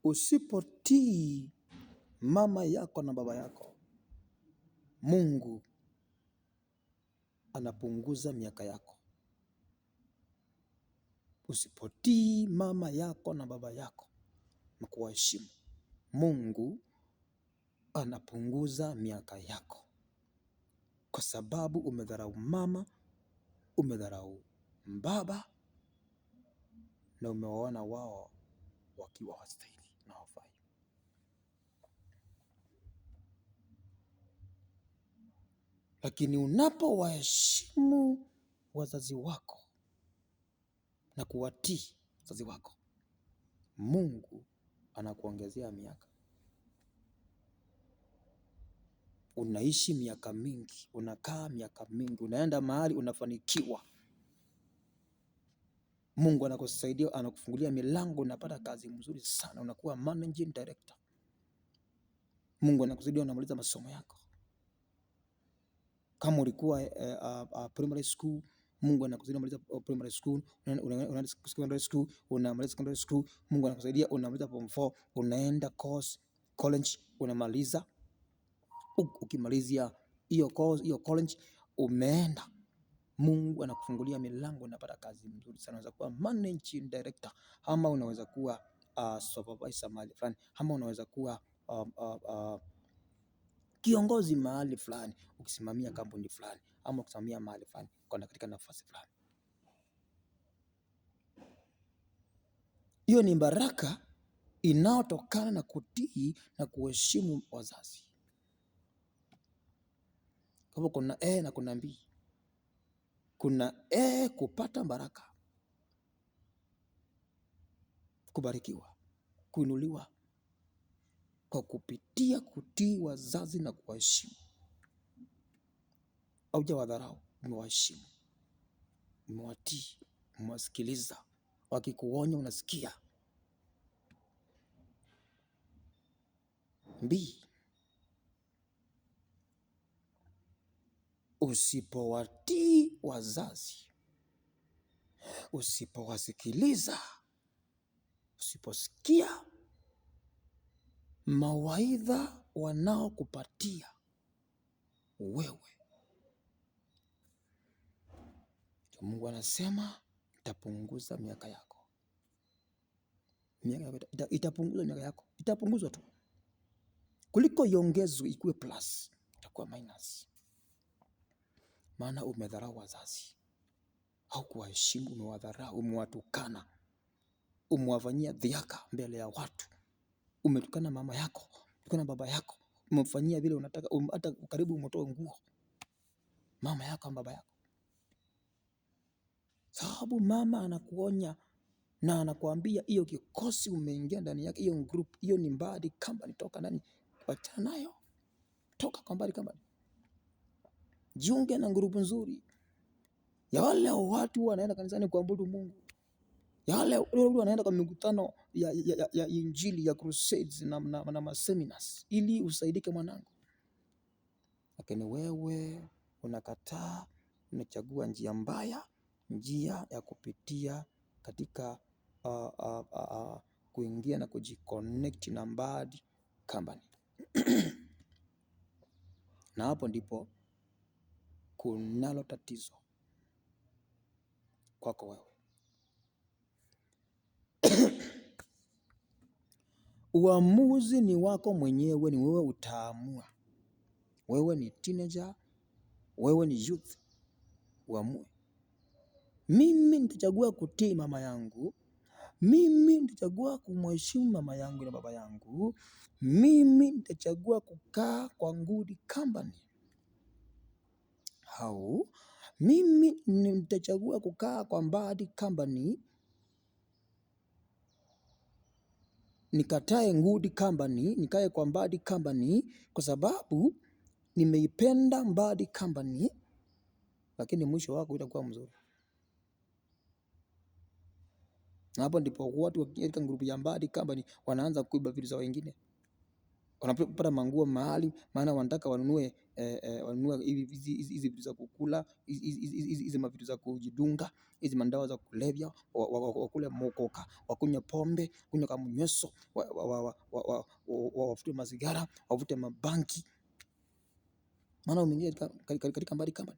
Usipotii mama yako na baba yako, Mungu anapunguza miaka yako. Usipotii mama yako na baba yako na kuwaheshimu, Mungu anapunguza miaka yako, kwa sababu umedharau mama, umedharau baba na umewaona wao wakiwa hawastahili na hawafai. Lakini unapowaheshimu wazazi wako na kuwatii wazazi wako, Mungu anakuongezea miaka. Unaishi miaka mingi, unakaa miaka mingi, unaenda mahali unafanikiwa. Mungu anakusaidia, anakufungulia milango, unapata kazi mzuri sana, unakuwa managing director. Mungu anakusaidia, unamaliza masomo yako. Kama ulikuwa primary school, Mungu anakusaidia unamaliza primary school, unaenda secondary school, unamaliza secondary school, Mungu anakusaidia unamaliza form 4, unaenda college, unamaliza. Ukimalizia hiyo college umeenda, Mungu anakufungulia milango, unapata kazi mzuri sana. Unaweza kuwa managing director, ama unaweza kuwa supervisor mahali fulani, ama unaweza kuwa kiongozi mahali fulani, ukisimamia kampuni fulani, ama ukisimamia mahali fulani katika nafasi fulani. Hiyo ni baraka inayotokana na kutii na kuheshimu wazazi. Kama kuna na kuna B. Kuna kupata baraka, kubarikiwa, kuinuliwa kwa kupitia kutii wazazi na kuwaheshimu. Haujawadharau, umewaheshimu, umewatii, umewasikiliza. Wakikuonya unasikia. B. Usipowatii wazazi, usipowasikiliza, usiposikia mawaidha wanaokupatia wewe, Mungu anasema itapunguza miaka yako. Itapunguza miaka yako, itapunguzwa tu. Kuliko iongezwe ikuwe plus, itakuwa minus. Maana umedharau wazazi, au kuwaheshimu, umewadharau, umewatukana, umewafanyia dhihaka mbele ya watu. Umetukana mama yako, umetukana baba yako, umemfanyia vile unataka, hata karibu umetoa nguo mama yako na baba yako. Sababu mama anakuonya na anakuambia hiyo kikosi umeingia ndani yake, hiyo group, hiyo ni mbadi company, toka ndani, wachana nayo, toka kwa mbadi company. Jiunge na grupu nzuri ya wale watu wanaenda kanisani kuabudu Mungu, ya wale wanaenda kwa mikutano ya injili, ya crusades na seminars, ili usaidike mwanangu. Lakini wewe unakataa, unachagua njia mbaya, njia ya kupitia katika kuingia na kujiconnect na mbadi company. Na hapo ndipo kunalo tatizo kwako wewe. Uamuzi ni wako mwenyewe, ni wewe utaamua. Wewe ni teenager, wewe ni youth, uamue. Mimi nitachagua kutii mama yangu, mimi nitachagua kumheshimu mama yangu na baba yangu, mimi nitachagua kukaa kwa good company. Au mimi nitachagua kukaa kwa bad company, nikatae good company, nikae kwa bad company, kwa sababu nimeipenda bad company, lakini mwisho wako utakuwa mzuri. Na hapo ndipo watu katika grupu ya bad company wanaanza kuiba vitu za wengine. Wanapata manguo mahali, maana wanataka wanunue wanunue hizi vitu za kukula, hizi mavitu za kujidunga, hizi mandawa za kulevya, wakule mokoka, wakunywe pombe, kunywa kamunyeso, wafute masigara, wafute mabanki. Maana umeingia katika mbali kama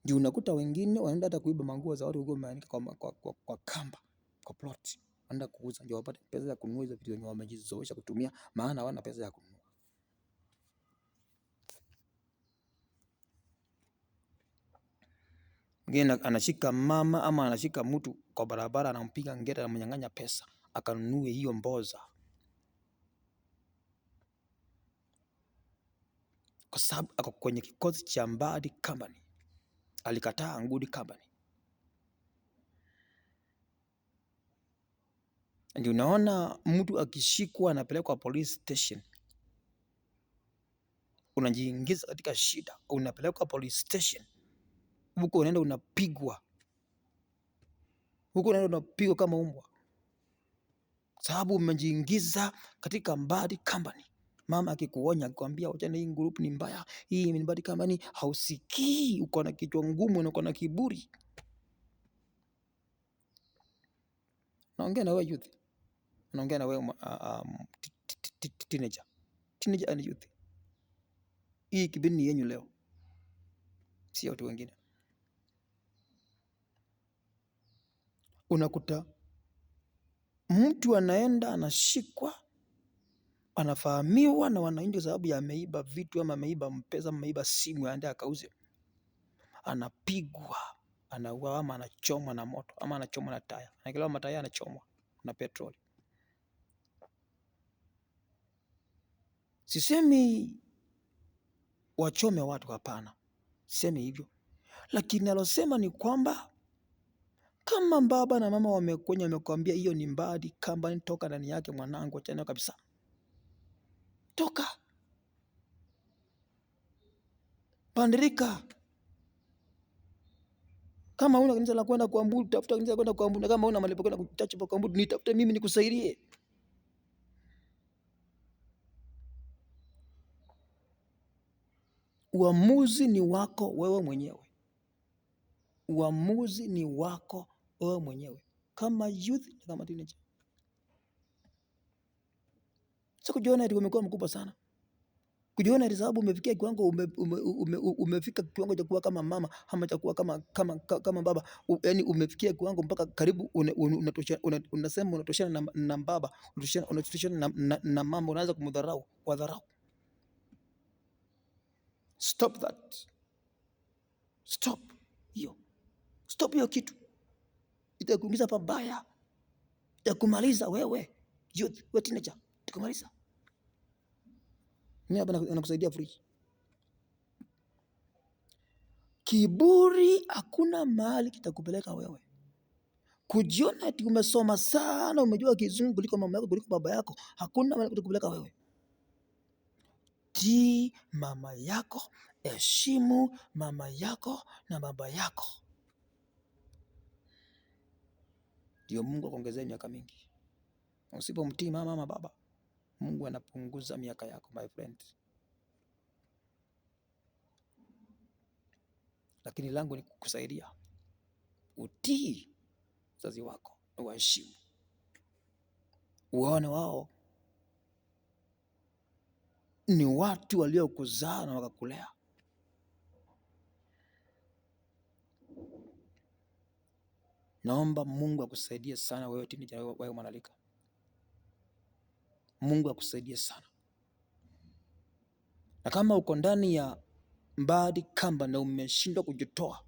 ndio unakuta wengine wanaenda hata kuiba manguo za watu huko wameanika kwa kamba, kwa plot. Wanaenda kuuza ndio wapate pesa ya kununua hizo vitu zenye wamejizoesha kutumia, maana hawana pesa ya kununua. Mwingine anashika mama ama anashika mtu kwa barabara, anampiga ngeta, anamnyang'anya pesa akanunue hiyo mboza, kwa sababu ako kwenye kikosi cha bad company. Alikataa good company. Ndio unaona mtu akishikwa anapelekwa police station, unajiingiza katika shida, unapelekwa police station, huko unaenda unapigwa, huko unaenda unapigwa kama umbwa, sababu umejiingiza katika bad company. Mama akikuonya akikwambia wacha hii group ni mbaya, hii ni bad company, hausikii, uko na kichwa ngumu na uko na kiburi. Naongea na wewe youth, naongea na wewe teenager and youth. Hii kipindi ni yenu leo, si watu wengine. Unakuta mtu anaenda anashikwa, anafahamiwa na wananchi sababu ya ameiba vitu ama ameiba mpesa, ameiba simu, aende akauze, anapigwa, anauawa ama anachomwa na moto ama anachomwa na taya. Anakelewa mataya, anachomwa na petroli. Sisemi wachome watu, hapana, sisemi hivyo, lakini alosema ni kwamba kama baba na mama wamekwambia hiyo ni bad company, toka ndani yake mwanangu, achana kabisa, toka, pandirika. Kama una kanisa la kwenda kuabudu, tafuta kanisa la kwenda kuabudu. Kama una mahali pa kwenda kuchache pa kuabudu, nitafute mimi nikusaidie. Uamuzi ni wako wewe mwenyewe. Uamuzi ni wako wewe mwenyewe, kama youth na kama teenager. Sasa kujiona eti umekuwa mkubwa sana, kujiona eti sababu umefikia kiwango, umefika kiwango cha kuwa kama mama ama cha kuwa kama baba, yani umefikia kiwango mpaka karibu unasema unatoshana na baba, unatoshana na mama, unaanza kumdharau, wadharau. Stop that. Stop hiyo kitu, itakuingiza pabaya, itakumaliza wewe youth, wewe teenager, itakumaliza. Mimi hapa nakusaidia free. Kiburi hakuna mahali kitakupeleka wewe. Kujiona ati umesoma sana, umejua kizungu kuliko mama yako, kuliko baba yako, hakuna mahali kitakupeleka wewe. Tii mama yako, heshimu mama yako na baba yako, ndio Mungu akuongezea miaka mingi. Usipomtii mama ama baba, Mungu anapunguza miaka yako, my friend. Lakini langu ni kukusaidia utii wazazi wako, waheshimu, uone wao ni watu waliokuzaa na wakakulea. Naomba Mungu akusaidie sana wewe teenager, wewe mwanalika. Mungu akusaidie sana. Na kama uko ndani ya bad company na umeshindwa kujitoa,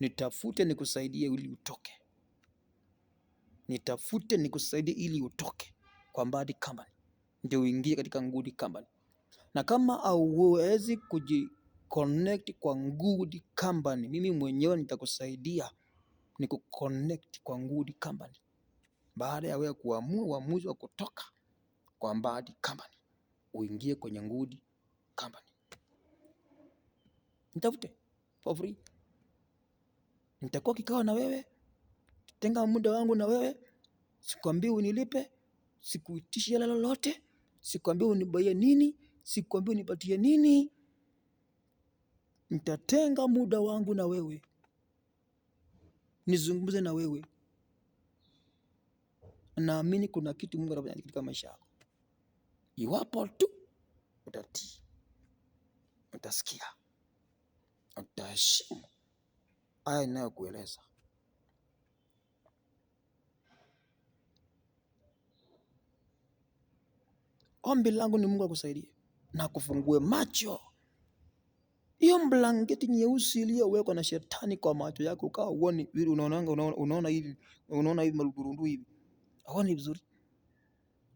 nitafute nikusaidie ili utoke. Nitafute nikusaidie ili utoke kwa bad company, ndio uingie katika good company. Na kama hauwezi kujiconnect kwa good company, mimi mwenyewe nitakusaidia nikuconnect kwa good company, baada ya wewe kuamua uamuzi wa kutoka kwa bad company uingie kwenye good company. Nitafute for free. Nitakuwa kikao na wewe, tenga muda wangu na wewe. Sikwambii unilipe, sikuitishi hela lolote, sikwambii unibaie nini, Sikwambii unipatie nini. Nitatenga muda wangu na wewe, nizungumze na wewe. Naamini kuna kitu Mungu anafanya katika maisha yako, iwapo tu utatii, utasikia, utaheshimu haya ninayokueleza. Ombi langu ni Mungu akusaidie na kufungue macho. Hiyo blanketi nyeusi iliyowekwa na shetani kwa macho yako, ukawa uone vile unaona hivi marudurundu hivi, haoni vizuri.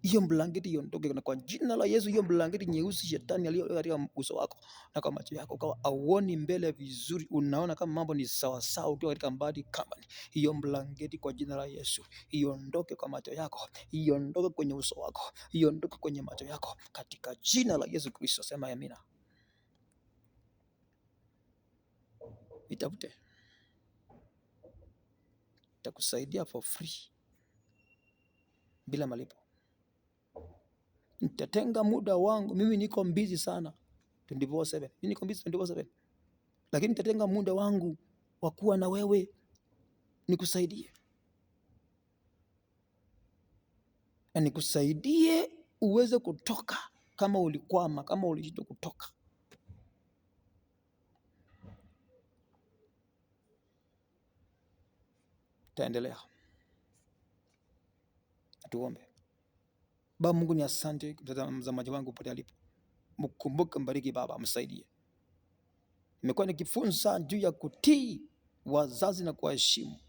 Hiyo blanketi iondoke na kwa jina la Yesu. Hiyo blanketi nyeusi shetani aliyoweka katika uso wako na kwa macho yako, ukawa auoni mbele vizuri, unaona kama mambo ni sawa sawa ukiwa katika mbadi kama ni. Hiyo blanketi kwa jina la Yesu iondoke kwa macho yako, iondoke kwenye uso wako, iondoke kwenye macho yako katika jina la Yesu Kristo. Sema amina. Itafute, itakusaidia for free, bila malipo. Nitatenga muda wangu, mimi niko busy sana 24/7. Mimi niko busy 24/7. Lakini nitatenga muda wangu wa kuwa na wewe, nikusaidie. Na nikusaidie uweze kutoka kama ulikwama, kama ulishindwa kutoka. Taendelea. Tuombe. Baba Mungu, ni asante mtazamaji wangu pote alipo. Mkumbuke, mbariki Baba, msaidie. Nimekuwa nikifunza juu ya kutii wazazi na kuwaheshimu.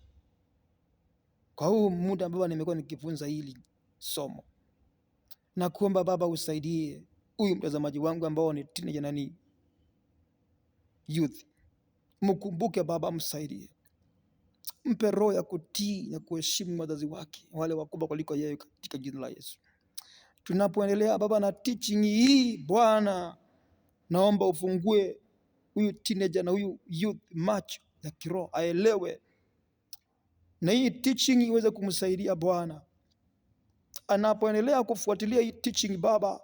Kwa huu muda Baba nimekuwa nikifunza hili somo. Na kuomba Baba usaidie huyu mtazamaji wangu ambao ni teenager na ni youth. Mkumbuke Baba, msaidie. Mpe roho ya kutii na kuheshimu wazazi wake, wale wakubwa kuliko yeye, katika jina la Yesu. Tunapoendelea Baba na teaching hii Bwana, naomba ufungue huyu teenager na huyu youth macho ya kiroho, aelewe, na hii teaching iweze kumsaidia Bwana. Anapoendelea kufuatilia hii teaching Baba,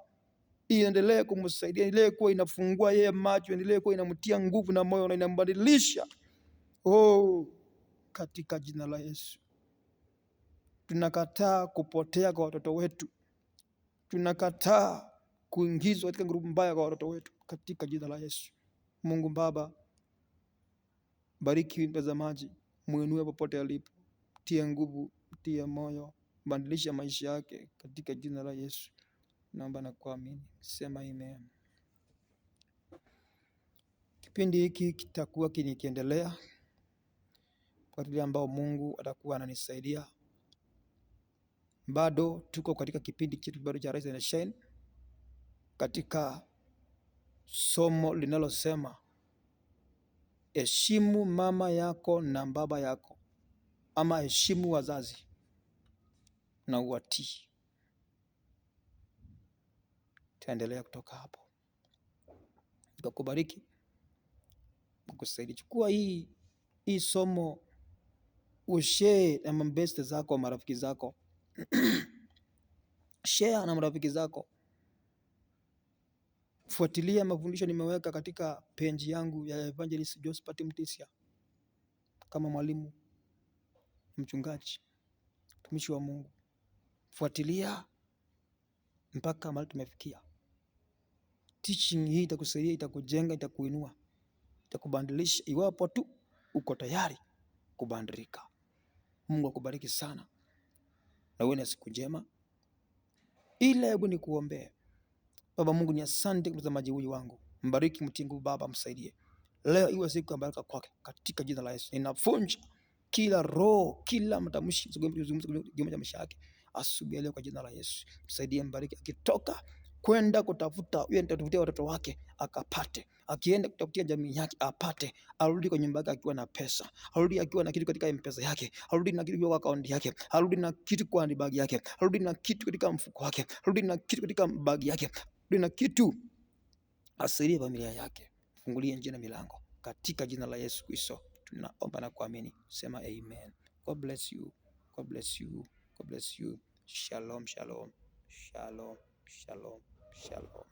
iendelee kumsaidia, endelee kuwa inafungua yeye macho, endelee kuwa inamtia nguvu na moyo na inambadilisha. Katika jina la Yesu. Tunakataa kupotea kwa watoto wetu. Tunakataa kuingizwa katika grupu mbaya kwa watoto wetu, katika jina la Yesu. Mungu Baba, bariki mtazamaji, muinue popote alipo, tia nguvu, tia moyo, badilisha maisha yake katika jina la Yesu. Naomba na kuamini. Sema amen. Kipindi hiki kitakuwa kikiendelea kwa wale ambao Mungu atakuwa ananisaidia. Bado tuko katika kipindi chetu bado cha Rise and Shine, katika somo linalosema heshimu mama yako na baba yako, ama heshimu wazazi na uwatii. Taendelea kutoka hapo. Nikubariki, kukusaidia. Chukua hii somo, ushare na mabeste zako, marafiki zako. Share na marafiki zako. Fuatilia mafundisho nimeweka katika page yangu ya Evangelist Josephat Mtisia, kama mwalimu, mchungaji, mtumishi wa Mungu. Fuatilia mpaka mahali tumefikia. Teaching hii itakusaidia, itakujenga, itakuinua, itakubadilisha, iwapo tu uko tayari kubadilika. Mungu akubariki sana na uwe na siku njema. Hebu nikuombee. Baba Mungu, ni asante kwa mtazamaji huyu wangu. Mbariki, mtingu Baba, msaidie. Leo iwe siku ya baraka kwake katika jina la Yesu. Ninafunja kila roho, kila matamshi kwenye maisha yake asubuhi leo kwa jina la Yesu. Msaidie, mbariki, akitoka kwenda kutafuta, yeye nitafutia watoto wake akapate, akienda kutafutia jamii yake apate, arudi kwa nyumba yake akiwa na pesa, arudi akiwa na kitu katika M-Pesa yake, arudi na kitu kwa account yake, arudi na kitu kwa handbag yake, arudi na kitu katika mfuko wake, arudi na kitu katika bag yake, arudi na kitu. Asaidie familia yake, fungulie njia na milango katika jina la Yesu Kristo. Tunaomba na kuamini. Sema amen. God bless you. God bless you. God bless you. Shalom, shalom. Shalom, shalom, shalom.